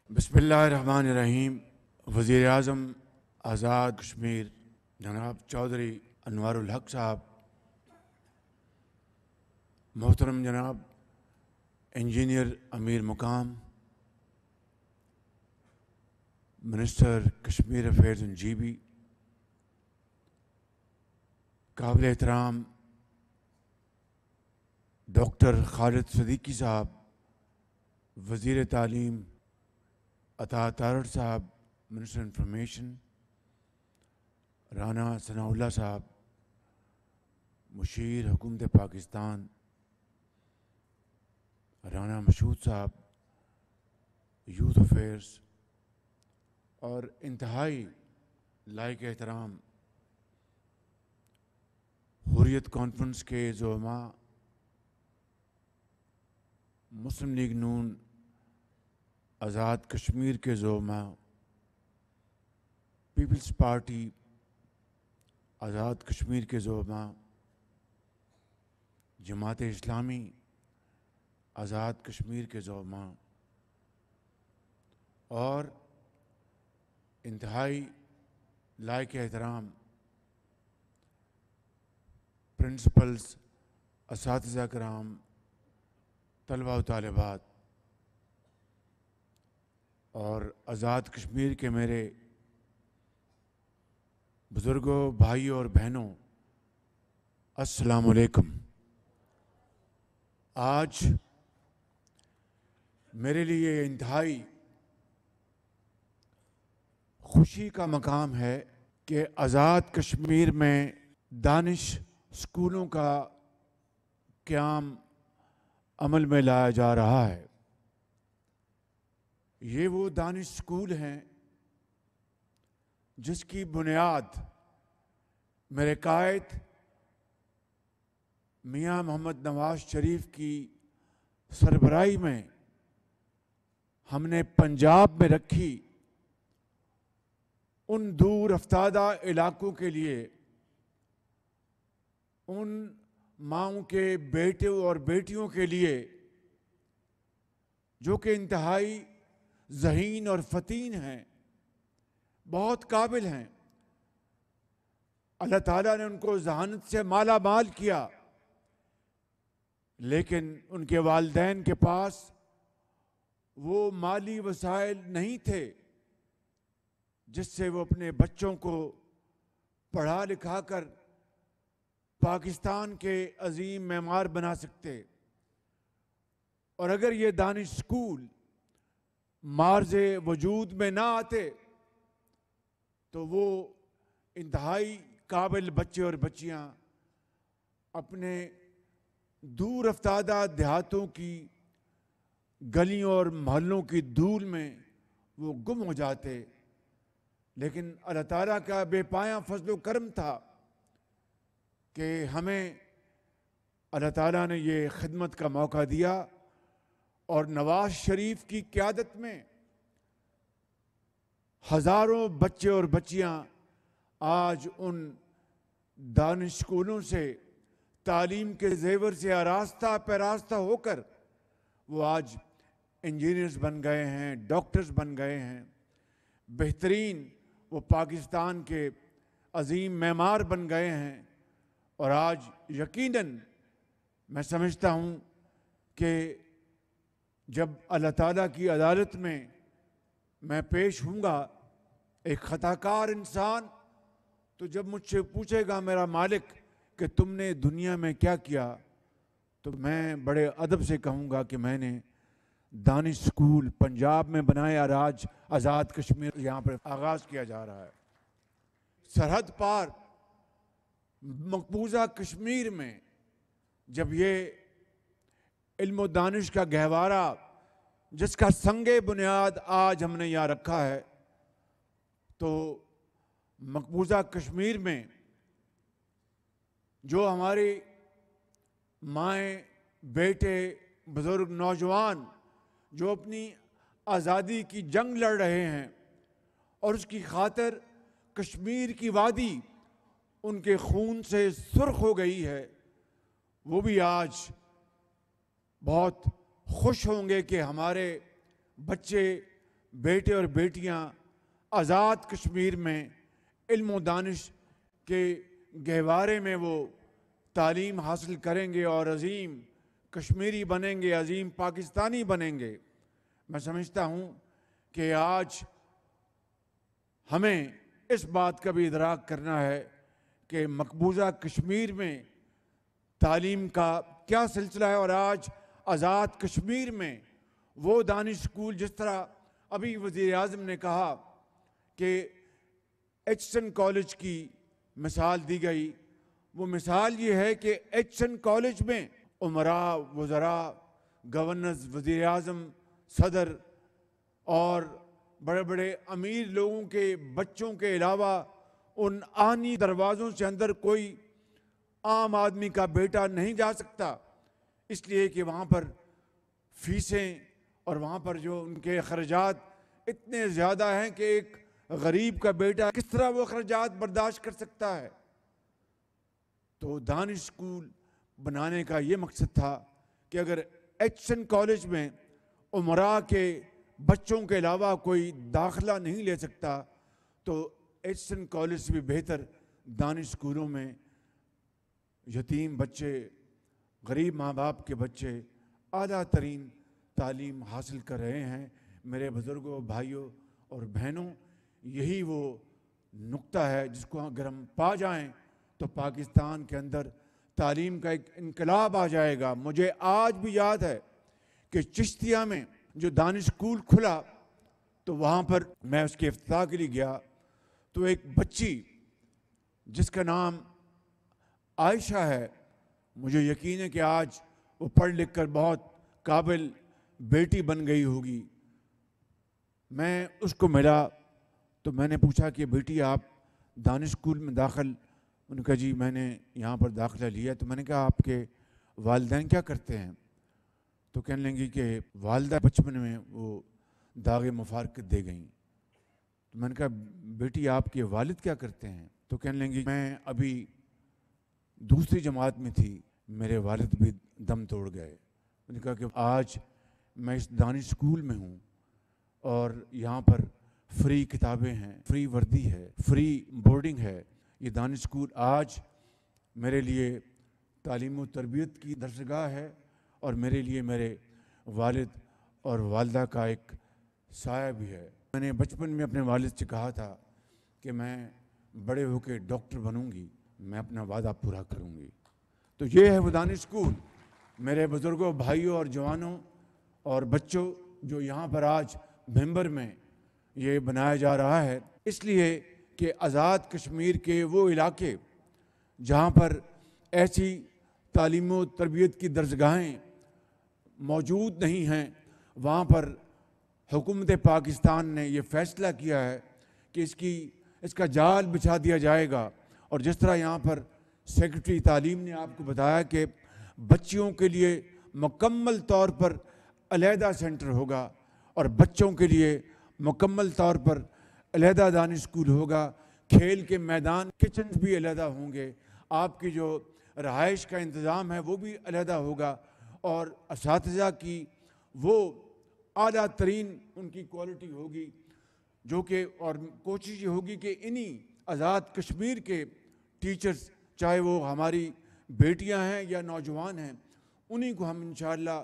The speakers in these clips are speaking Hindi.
बिस्मिल्लाहिर्रहमानिर्रहीम। वज़ीर आज़म आज़ाद कश्मीर जनाब चौधरी अनवारुल हक साहब, मोहतरम जनाब इंजीनियर अमीर मुकाम, minister Kashmir affairs and GB, काबिल एहतराम डॉक्टर खालिद सदीकी साहब, वज़ीर तालीम अता तारड़ साहब, मिनिस्टर इंफॉर्मेशन राना सनाउल्लाह साहब, मुशीर हुकूमत पाकिस्तान राना मशहूद साहब, यूथ अफेयर्स और इंतहाई लायक एहतराम हुर्रियत कॉन्फ्रेंस के ज़ोमा, मुस्लिम लीग नून आज़ाद कश्मीर के ज़ोमा, पीपल्स पार्टी आज़ाद कश्मीर के ज़ोमा, जमात इस्लामी आज़ाद कश्मीर के ज़ोमा और इंतहाई लायक एहतराम प्रिंसिपल्स, असातिज़ा कराम, तलबा व तालिबात और आज़ाद कश्मीर के मेरे बुज़ुर्गों, भाइयों और बहनों, अस्सलामु अलैकुम। आज मेरे लिए इंतहाई खुशी का मकाम है कि आज़ाद कश्मीर में दानिश स्कूलों का क़याम अमल में लाया जा रहा है। ये वो दानिश स्कूल हैं जिसकी बुनियाद मेरे कायद मियाँ मोहम्मद नवाज शरीफ की सरबराही में हमने पंजाब में रखी। उन दूर अफ्तादा इलाकों के लिए, उन माँओं के बेटों और बेटियों के लिए जो कि इंतहाई ज़हीन और फ़तीन हैं, बहुत काबिल हैं। अल्लाह ताला ने उनको ज़हानत से माला माल किया, लेकिन उनके वालिदैन के पास वो माली वसाइल नहीं थे जिससे वो अपने बच्चों को पढ़ा लिखा कर पाकिस्तान के अजीम मेमार बना सकते। और अगर ये दानिश स्कूल मार्ज़े वजूद में ना आते तो वो इंतहाई काबिल बच्चे और बच्चियां अपने दूर अफ्तादा देहातों की गलियों और मोहल्लों की धूल में वो गुम हो जाते। लेकिन अल्लाह ताला का बेपाया फजल करम था कि हमें अल्लाह ताला ने ये खिदमत का मौका दिया और नवाज शरीफ की क़यादत में हज़ारों बच्चे और बच्चियां आज उन दानिश स्कूलों से तालीम के ज़ेवर से आरास्ता पैरास्ता होकर वो आज इंजीनियर्स बन गए हैं, डॉक्टर्स बन गए हैं, बेहतरीन वो पाकिस्तान के अजीम मेमार बन गए हैं। और आज यकीनन मैं समझता हूँ कि जब अल्लाह ताला की अदालत में मैं पेश हूँगा एक ख़ताकार इंसान, तो जब मुझसे पूछेगा मेरा मालिक कि तुमने दुनिया में क्या किया, तो मैं बड़े अदब से कहूँगा कि मैंने दानिश स्कूल पंजाब में बनाया। आज आज़ाद कश्मीर यहाँ पर आगाज़ किया जा रहा है। सरहद पार मकबूजा कश्मीर में जब ये इल्म दानिश का गहवारा जिसका संगे बुनियाद आज हमने यहाँ रखा है, तो मकबूजा कश्मीर में जो हमारी माएँ, बेटे, बुज़ुर्ग, नौजवान जो अपनी आज़ादी की जंग लड़ रहे हैं और उसकी खातिर कश्मीर की वादी उनके खून से सुर्ख हो गई है, वो भी आज बहुत खुश होंगे कि हमारे बच्चे बेटे और बेटियां आज़ाद कश्मीर में इल्म व दानिश के गहवारे में वो तालीम हासिल करेंगे और अजीम कश्मीरी बनेंगे, अजीम पाकिस्तानी बनेंगे। मैं समझता हूँ कि आज हमें इस बात का भी इदराक करना है कि मकबूजा कश्मीर में तालीम का क्या सिलसिला है और आज आज़ाद कश्मीर में वो दानिश स्कूल, जिस तरह अभी वज़ीर आज़म ने कहा कि एचसन कॉलेज की मिसाल दी गई, वो मिसाल ये है कि एचसन कॉलेज में उमरा, वज़रा, गवर्नर्स, वज़ीर आज़म, सदर और बड़े बड़े अमीर लोगों के बच्चों के अलावा उन आनी दरवाज़ों से अंदर कोई आम आदमी का बेटा नहीं जा सकता, इसलिए कि वहाँ पर फीसें और वहाँ पर जो उनके अखराजात इतने ज़्यादा हैं कि एक गरीब का बेटा किस तरह वो अखराजात बर्दाश्त कर सकता है। तो दानिश स्कूल बनाने का ये मकसद था कि अगर एचसन कॉलेज में उमरा के बच्चों के अलावा कोई दाखिला नहीं ले सकता तो एचसन कॉलेज से भी बेहतर दानिश स्कूलों में यतीम बच्चे, गरीब माँ बाप के बच्चे आला तरीन तालीम हासिल कर रहे हैं। मेरे बुज़ुर्गों, भाइयों और बहनों, यही वो नुक्ता है जिसको अगर हम पा जाएं तो पाकिस्तान के अंदर तालीम का एक इनकलाब आ जाएगा। मुझे आज भी याद है कि चिश्तिया में जो दानिश स्कूल खुला तो वहाँ पर मैं उसके इफ्तिताह के लिए गया तो एक बच्ची जिसका नाम आयशा है, मुझे यकीन है कि आज वो पढ़ लिख कर बहुत काबिल बेटी बन गई होगी। मैं उसको मिला तो मैंने पूछा कि बेटी आप दानिश स्कूल में दाखिल, उनका जी मैंने यहाँ पर दाखिला लिया। तो मैंने कहा आपके वालिदैन क्या करते हैं? तो कहने लगी कि वालिदा बचपन में वो दागे मुफारकत दे गई। तो मैंने कहा बेटी आपके वालिद क्या करते हैं? तो कहने लगी मैं अभी दूसरी जमात में थी, मेरे वालिद भी दम तोड़ गए। मैंने कहा कि आज मैं इस दानिश स्कूल में हूँ और यहाँ पर फ्री किताबें हैं, फ्री वर्दी है, फ्री बोर्डिंग है। ये दानिश स्कूल आज मेरे लिए तालीम व तरबियत की दरसगाह है और मेरे लिए मेरे वालिद और वालिदा का एक साया भी है। मैंने बचपन में अपने वालिद से कहा था कि मैं बड़े होकर डॉक्टर बनूंगी, मैं अपना वादा पूरा करूंगी। तो ये है वो दानिश स्कूल। मेरे बुज़ुर्गों, भाइयों और जवानों और बच्चों, जो यहाँ पर आज मेंबर में ये बनाया जा रहा है इसलिए कि आज़ाद कश्मीर के वो इलाके जहाँ पर ऐसी तालीम व तरबियत की दरसगाहें मौजूद नहीं हैं, वहाँ पर हुकूमत पाकिस्तान ने ये फ़ैसला किया है कि इसका जाल बिछा दिया जाएगा। और जिस तरह यहाँ पर सेक्रेटरी तालीम ने आपको बताया कि बच्चियों के लिए मुकम्मल तौर पर अलहदा सेंटर होगा और बच्चों के लिए मुकम्मल तौर पर अलहदा दानिश स्कूल होगा, खेल के मैदान, किचन भी अलहदा होंगे, आपकी जो रहाइश का इंतज़ाम है वो भी अलहदा होगा और असातिज़ा की वो आला तरीन उनकी क्वालिटी होगी, जो कि और कोशिश ये होगी कि इन्हीं आज़ाद कश्मीर के टीचर्स, चाहे वो हमारी बेटियां हैं या नौजवान हैं, उन्हीं को हम इंशाअल्लाह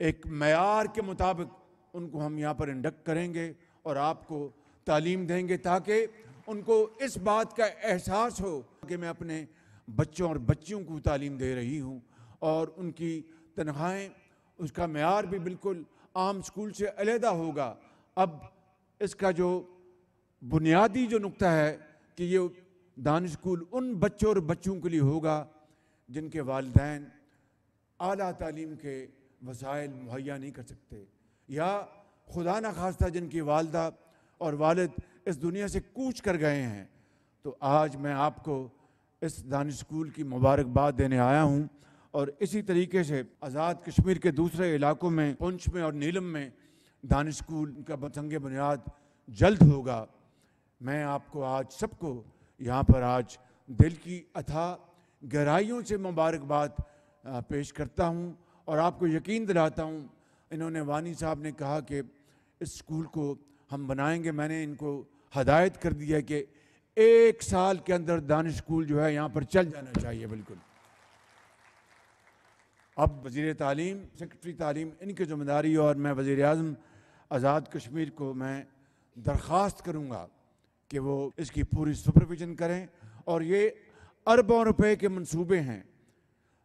एक मयार के मुताबिक उनको हम यहाँ पर इंडक्ट करेंगे और आपको तालीम देंगे ताकि उनको इस बात का एहसास हो कि मैं अपने बच्चों और बच्चियों को तालीम दे रही हूँ और उनकी तनख्वाहें, उसका मयार भी बिल्कुल आम स्कूल से अलहदा होगा। अब इसका जो बुनियादी जो नुक्ता है कि ये दानिश स्कूल उन बच्चों और बच्चों के लिए होगा जिनके वालिदैन आला तालीम के वसाइल मुहैया नहीं कर सकते या खुदा न खास्ता जिनकी वालदा और वालिद इस दुनिया से कूच कर गए हैं। तो आज मैं आपको इस दानिश स्कूल की मुबारकबाद देने आया हूँ और इसी तरीके से आज़ाद कश्मीर के दूसरे इलाकों में, पुंछ में और नीलम में दानिश स्कूल का संग बुनियाद जल्द होगा। मैं आपको आज सबको यहाँ पर आज दिल की अथाह गहराइयों से मुबारकबाद पेश करता हूँ और आपको यकीन दिलाता हूँ, इन्होंने वानी साहब ने कहा कि इस स्कूल को हम बनाएंगे। मैंने इनको हदायत कर दिया कि 1 साल के अंदर दानिश स्कूल जो है यहाँ पर चल जाना चाहिए। बिल्कुल। अब वज़ीर तालीम, सेक्रेटरी तालीम, इनकी ज़िम्मेदारी, और मैं वज़ीर आज़म आज़ाद कश्मीर को मैं दरख्वास्त करूँगा कि वो इसकी पूरी सुपरविजन करें। और ये अरबों रुपए के मंसूबे हैं।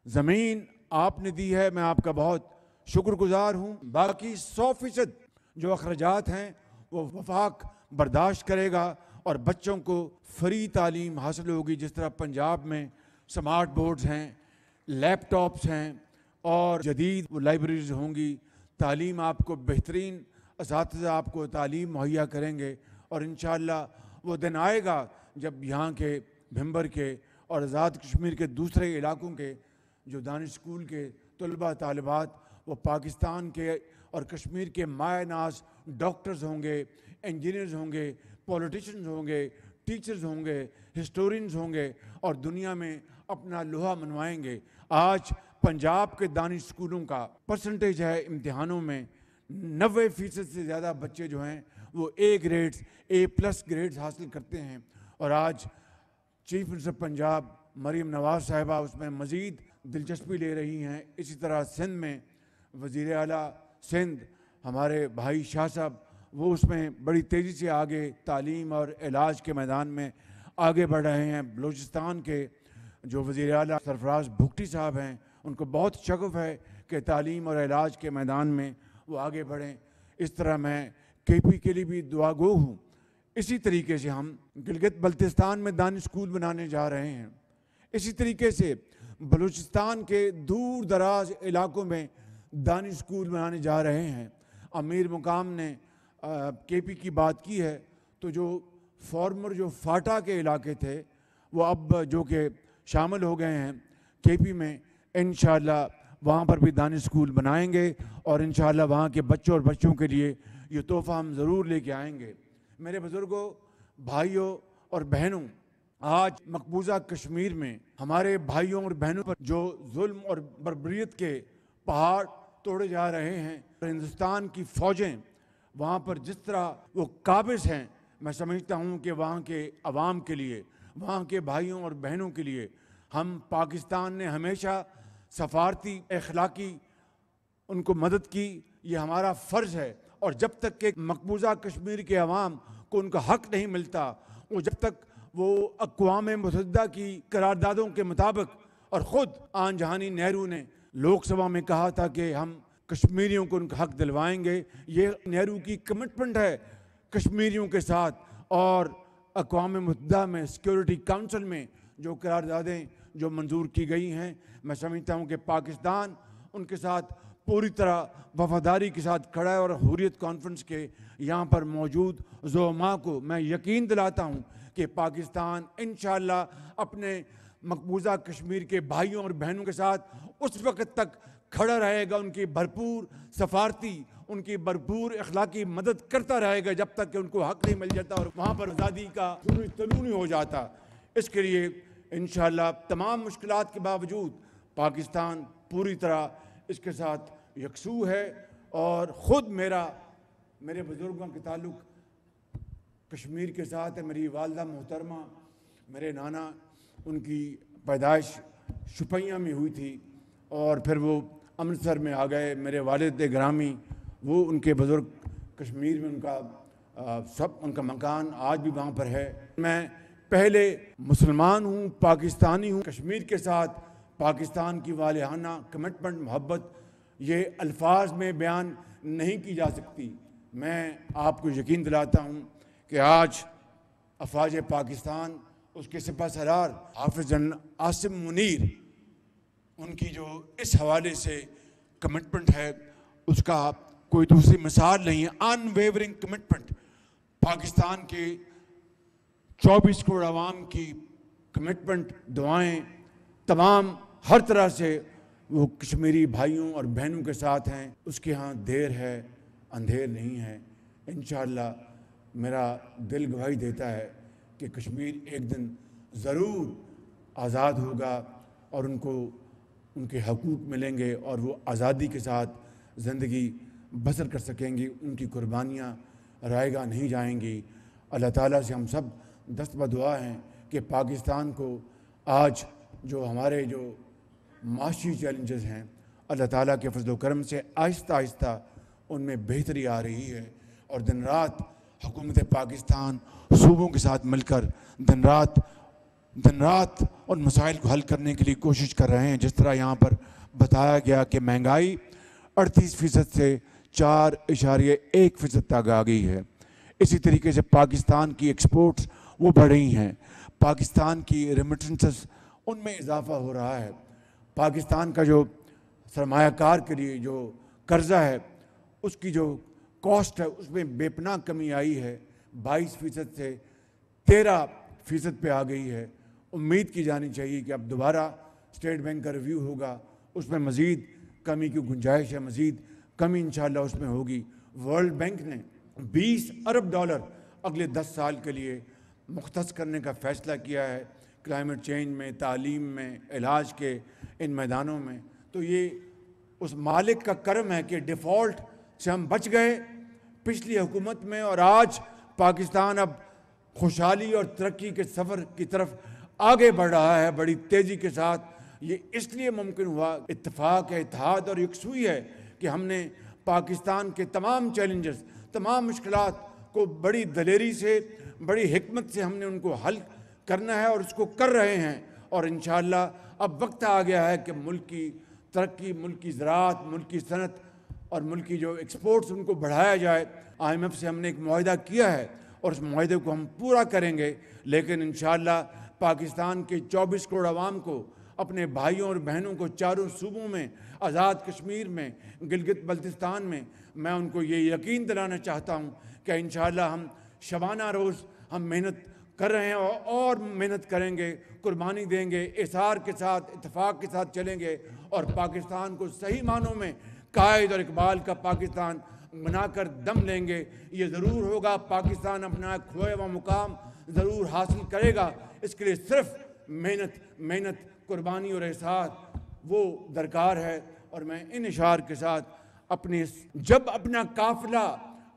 ज़मीन आपने दी है, मैं आपका बहुत शुक्रगुजार हूँ। बाकी 100% जो अखराजात हैं वो वफाक बर्दाश्त करेगा और बच्चों को फ्री तालीम हासिल होगी। जिस तरह पंजाब में स्मार्ट बोर्ड्स हैं, लैपटॉप्स हैं और जदीद लाइब्रेरीज होंगी। तालीम आपको बेहतरीन असातिज़ा आपको तालीम मुहैया करेंगे। और इंशाअल्लाह वो दिन आएगा जब यहाँ के भिम्बर के और आज़ाद कश्मीर के दूसरे इलाकों के जो दानिश स्कूल के तलबा तालिबात वो पाकिस्तान के और कश्मीर के मायनाज डॉक्टर्स होंगे, इंजीनियर्स होंगे, पॉलिटिशियंस होंगे, टीचर्स होंगे, हिस्टोरियंस होंगे और दुनिया में अपना लोहा मनवाएंगे। आज पंजाब के दानिश स्कूलों का परसेंटेज है इम्तिहानों में 90% से ज़्यादा बच्चे जो हैं वो A ग्रेड्स, A+ ग्रेड्स हासिल करते हैं। और आज चीफ मिनिस्टर पंजाब मरीम नवाज साहिबा उसमें मज़ीद दिलचस्पी ले रही हैं। इसी तरह सिंध में वज़ीर आला सिंध हमारे भाई शाह साहब वो उसमें बड़ी तेज़ी से आगे तालीम और इलाज के मैदान में आगे बढ़ रहे हैं। बलूचिस्तान के जो वज़ीर आला सरफराज भुगटी साहब हैं उनको बहुत शगफ है कि तालीम और इलाज के मैदान में वो आगे बढ़ें। इस तरह मैं KP के लिए भी दुआगो हूँ। इसी तरीके से हम गिलगित बल्तिस्तान में दानिश स्कूल बनाने जा रहे हैं। इसी तरीके से बलूचिस्तान के दूर दराज इलाकों में दानिश स्कूल बनाने जा रहे हैं। अमीर मुकाम ने KP की बात की है तो जो फॉर्मर जो फाटा के इलाके थे वो अब जो कि शामिल हो गए हैं KP में, इंशाअल्लाह वहाँ पर भी दानिश स्कूल बनाएंगे और इंशाअल्लाह वहाँ के बच्चों और बच्चों के लिए ये तोहफ़ा हम ज़रूर लेके आएंगे। मेरे बुज़ुर्गों, भाइयों और बहनों, आज मकबूजा कश्मीर में हमारे भाइयों और बहनों पर जो जुल्म और बर्बरियत के पहाड़ तोड़े जा रहे हैं, हिंदुस्तान की फ़ौजें वहाँ पर जिस तरह वो काबिज़ हैं, मैं समझता हूँ कि वहाँ के अवाम के लिए, वहाँ के भाइयों और बहनों के लिए हम पाकिस्तान ने हमेशा सफारती अखलाकी उनको मदद की। ये हमारा फ़र्ज़ है। और जब तक के मकबूजा कश्मीर के अवाम को उनका हक़ नहीं मिलता, वो जब तक वो अक़वाम मुत्तहिदा की करारदादों के मुताबिक, और ख़ुद आन जहानी नेहरू ने लोकसभा में कहा था कि हम कश्मीरियों को उनका हक़ दिलवाएंगे। ये नेहरू की कमिटमेंट है कश्मीरियों के साथ। और अक़वाम मुत्तहिदा में सिक्योरिटी काउंसिल में जो करारदादें जो मंजूर की गई हैं, मैं समझता हूँ कि पाकिस्तान उनके साथ पूरी तरह वफादारी के साथ खड़ा है। और हुर्रियत कॉन्फ्रेंस के यहाँ पर मौजूद ज़ुअमा को मैं यकीन दिलाता हूँ कि पाकिस्तान इंशाअल्लाह अपने मकबूजा कश्मीर के भाइयों और बहनों के साथ उस वक़्त तक खड़ा रहेगा, उनकी भरपूर सफारती, उनकी भरपूर अखलाकी मदद करता रहेगा जब तक कि उनको हक़ नहीं मिल जाता और वहाँ पर आज़ादी का तलूनी नहीं हो जाता। इसके लिए इंशाअल्लाह तमाम मुश्किलात के बावजूद पाकिस्तान पूरी तरह इसके साथ यकसू है। और ख़ुद मेरे बुज़ुर्गों के ताल्लुक़ कश्मीर के साथ है। मेरी वालदा मोहतरमा, मेरे नाना, उनकी पैदाइश शुपैया में हुई थी और फिर वो अमृतसर में आ गए। मेरे वालिद ग्रामी वो उनके बुज़ुर्ग कश्मीर में उनका मकान आज भी वहाँ पर है। मैं पहले मुसलमान हूँ, पाकिस्तानी हूँ। कश्मीर के साथ पाकिस्तान की वालिहाना कमिटमेंट, मोहब्बत ये अल्फाज में बयान नहीं की जा सकती। मैं आपको यकीन दिलाता हूँ कि आज अफवाज पाकिस्तान, उसके सिपह सलार हाफिज जनरल आसिम मुनीर, उनकी जो इस हवाले से कमिटमेंट है उसका कोई दूसरी मिसाल नहीं है। अनवेवरिंग कमिटमेंट, पाकिस्तान के 24 करोड़ आवाम की कमिटमेंट, दुआएं तमाम हर तरह से वो कश्मीरी भाइयों और बहनों के साथ हैं। उसके यहाँ देर है, अंधेर नहीं है। इंशाअल्लाह मेरा दिल गवाही देता है कि कश्मीर एक दिन ज़रूर आज़ाद होगा और उनको उनके हकूक़ मिलेंगे और वो आज़ादी के साथ ज़िंदगी बसर कर सकेंगी, उनकी कुर्बानियाँ रायगा नहीं जाएंगी। अल्लाह ताला से हम सब दस्त बदुआ हैं कि पाकिस्तान को आज जो हमारे जो माशी चैलेंजेस हैं, अल्लाह ताला के फजल करम से आहिस्ता आहिस्ता उनमें बेहतरी आ रही है और दिन रात हुकूमत पाकिस्तान सूबों के साथ मिलकर दिन रात उन मसाइल को हल करने के लिए कोशिश कर रहे हैं। जिस तरह यहाँ पर बताया गया कि महंगाई 38% से 4.1% तक आ गई है। इसी तरीके से पाकिस्तान की एक्सपोर्ट्स वो बढ़ रही हैं, पाकिस्तान की रेमिटेंसेस उनमें इजाफा हो रहा है। पाकिस्तान का जो सरमायाकार के लिए जो कर्जा है उसकी जो कॉस्ट है उसमें बेपनाह कमी आई है, 22% से 13% पे आ गई है। उम्मीद की जानी चाहिए कि अब दोबारा स्टेट बैंक का रिव्यू होगा, उसमें मज़ीद कमी की गुंजाइश है, मज़ीद कमी इंशाअल्लाह उसमें होगी। वर्ल्ड बैंक ने $20 अरब अगले 10 साल के लिए मुख्तस करने का फ़ैसला किया है, क्लाइमेट चेंज में, तालीम में, इलाज के इन मैदानों में। तो ये उस मालिक का करम है कि डिफ़ॉल्ट से हम बच गए पिछली हुकूमत में, और आज पाकिस्तान अब खुशहाली और तरक्की के सफ़र की तरफ आगे बढ़ रहा है बड़ी तेज़ी के साथ। ये इसलिए मुमकिन हुआ, इत्तेफाक है, इत्तेहाद और यकसुई है कि हमने पाकिस्तान के तमाम चैलेंजेस, तमाम मुश्किलात को बड़ी दलेरी से, बड़ी हिकमत से हमने उनको हल करना है और उसको कर रहे हैं। और इंशाअल्लाह अब वक्त आ गया है कि मुल्क की तरक्की, मुल्क की ज़राअत, मुल्क की सनत और मुल्क की जो एक्सपोर्ट्स उनको बढ़ाया जाए। IMF से हमने एक मुआहिदा किया है और उस मुआहिदे को हम पूरा करेंगे, लेकिन इंशाअल्लाह पाकिस्तान के 24 करोड़ आवाम को, अपने भाइयों और बहनों को चारों सूबों में, आज़ाद कश्मीर में, गिलगित बल्तिस्तान में, मैं उनको ये यकीन दिलाना चाहता हूँ कि इंशाअल्लाह हम शबाना रोज़ हम मेहनत कर रहे हैं और मेहनत करेंगे, कुर्बानी देंगे, इसार के साथ, इत्तेफाक के साथ चलेंगे और पाकिस्तान को सही मानों में कायद और इकबाल का पाकिस्तान बनाकर दम लेंगे। ये ज़रूर होगा, पाकिस्तान अपना खोया हुआ मुकाम ज़रूर हासिल करेगा। इसके लिए सिर्फ मेहनत, कुर्बानी और एहसास वो दरकार है। और मैं इन इशार के साथ जब अपना काफिला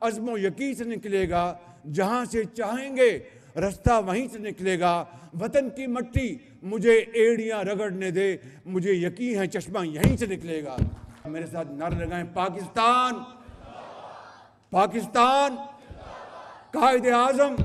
अज़्म यकीन से निकलेगा, जहाँ से चाहेंगे रास्ता वहीं से निकलेगा। वतन की मट्टी मुझे एड़ियाँ रगड़ने दे, मुझे यकीन है चश्मा यहीं से निकलेगा। मेरे साथ नारे लगाएं, पाकिस्तान, पाकिस्तान, कायदे आज़म।